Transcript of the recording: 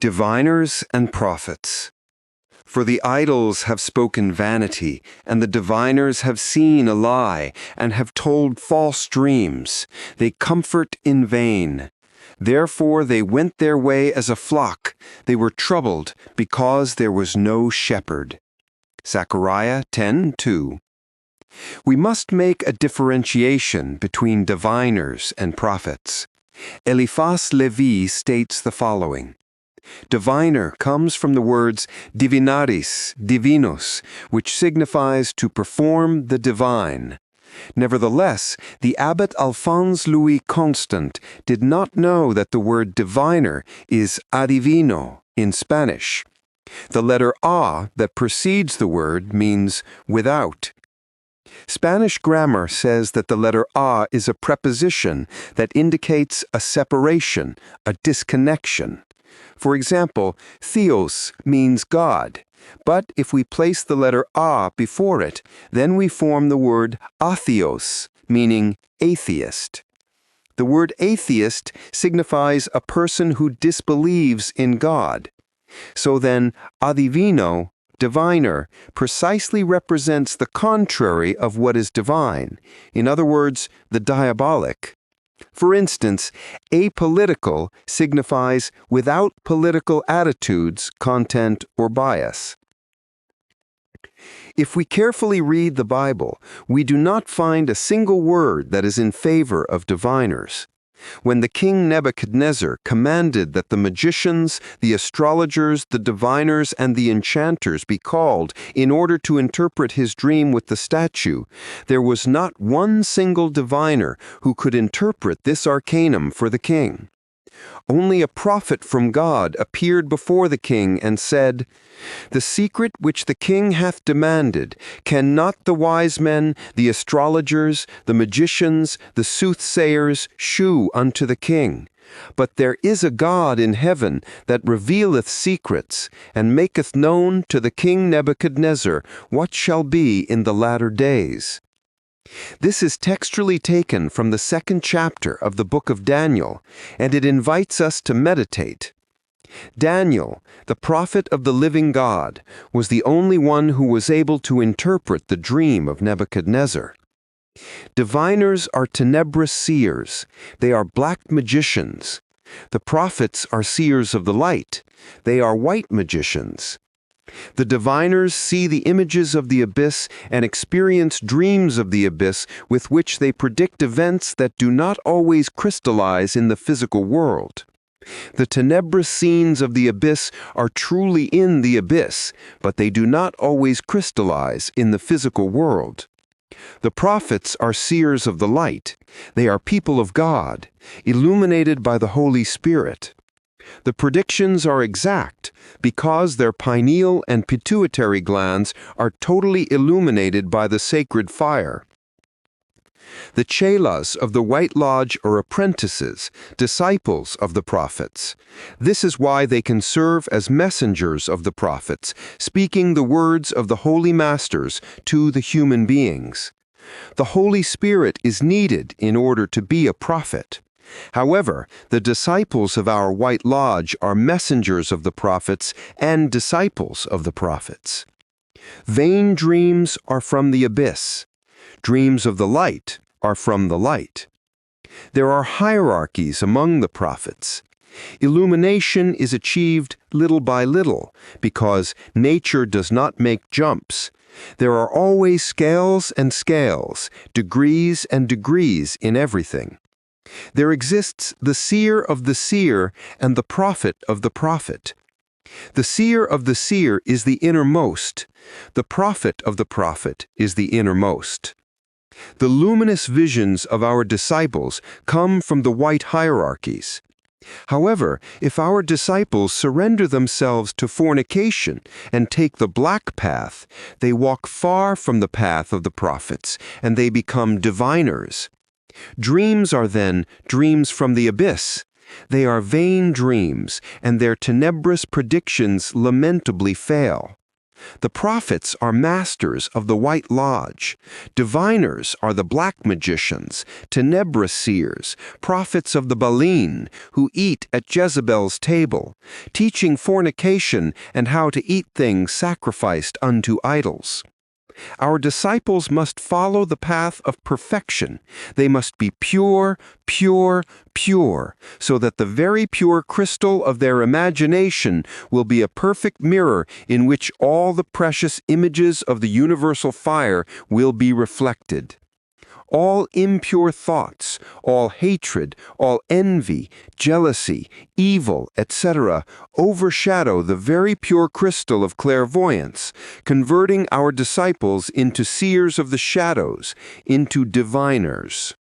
Diviners and prophets. For the idols have spoken vanity, and the diviners have seen a lie, and have told false dreams. They comfort in vain. Therefore they went their way as a flock. They were troubled, because there was no shepherd. Zechariah 10:2. We must make a differentiation between diviners and prophets. Eliphas Levi states the following. Diviner comes from the words divinaris, divinus, which signifies to perform the divine. Nevertheless, the abbot Alphonse Louis Constant did not know that the word diviner is adivino in Spanish. The letter A that precedes the word means without. Spanish grammar says that the letter A is a preposition that indicates a separation, a disconnection. For example, theos means God, but if we place the letter A before it, then we form the word atheos, meaning atheist. The word atheist signifies a person who disbelieves in God. So then, adivino, diviner, precisely represents the contrary of what is divine, in other words, the diabolic. For instance, apolitical signifies without political attitudes, content, or bias. If we carefully read the Bible, we do not find a single word that is in favor of diviners. When the king Nebuchadnezzar commanded that the magicians, the astrologers, the diviners, and the enchanters be called in order to interpret his dream with the statue, there was not one single diviner who could interpret this arcanum for the king. Only a prophet from God appeared before the king and said, "The secret which the king hath demanded, cannot the wise men, the astrologers, the magicians, the soothsayers shew unto the king? But there is a God in heaven that revealeth secrets, and maketh known to the king Nebuchadnezzar what shall be in the latter days." This is textually taken from the 2nd chapter of the book of Daniel, and it invites us to meditate. Daniel, the prophet of the living God, was the only one who was able to interpret the dream of Nebuchadnezzar. Diviners are tenebrous seers. They are black magicians. The prophets are seers of the light. They are white magicians. The diviners see the images of the abyss and experience dreams of the abyss with which they predict events that do not always crystallize in the physical world. The tenebrous scenes of the abyss are truly in the abyss, but they do not always crystallize in the physical world. The prophets are seers of the light. They are people of God, illuminated by the Holy Spirit. The predictions are exact because their pineal and pituitary glands are totally illuminated by the sacred fire. The chelas of the White Lodge are apprentices, disciples of the prophets. This is why they can serve as messengers of the prophets, speaking the words of the holy masters to the human beings. The Holy Spirit is needed in order to be a prophet. However, the disciples of our White Lodge are messengers of the prophets and disciples of the prophets. Vain dreams are from the abyss. Dreams of the light are from the light. There are hierarchies among the prophets. Illumination is achieved little by little because nature does not make jumps. There are always scales and scales, degrees and degrees in everything. There exists the seer of the seer and the prophet of the prophet. The seer of the seer is the innermost. The prophet of the prophet is the innermost. The luminous visions of our disciples come from the white hierarchies. However, if our disciples surrender themselves to fornication and take the black path, they walk far from the path of the prophets, and they become diviners. Dreams are then dreams from the abyss. They are vain dreams, and their tenebrous predictions lamentably fail. The prophets are masters of the White Lodge. Diviners are the black magicians, tenebra seers, prophets of the Baleen, who eat at Jezebel's table, teaching fornication and how to eat things sacrificed unto idols. Our disciples must follow the path of perfection. They must be pure, pure, pure, so that the very pure crystal of their imagination will be a perfect mirror in which all the precious images of the universal fire will be reflected. All impure thoughts, all hatred, all envy, jealousy, evil, etc., overshadow the very pure crystal of clairvoyance, converting our disciples into seers of the shadows, into diviners.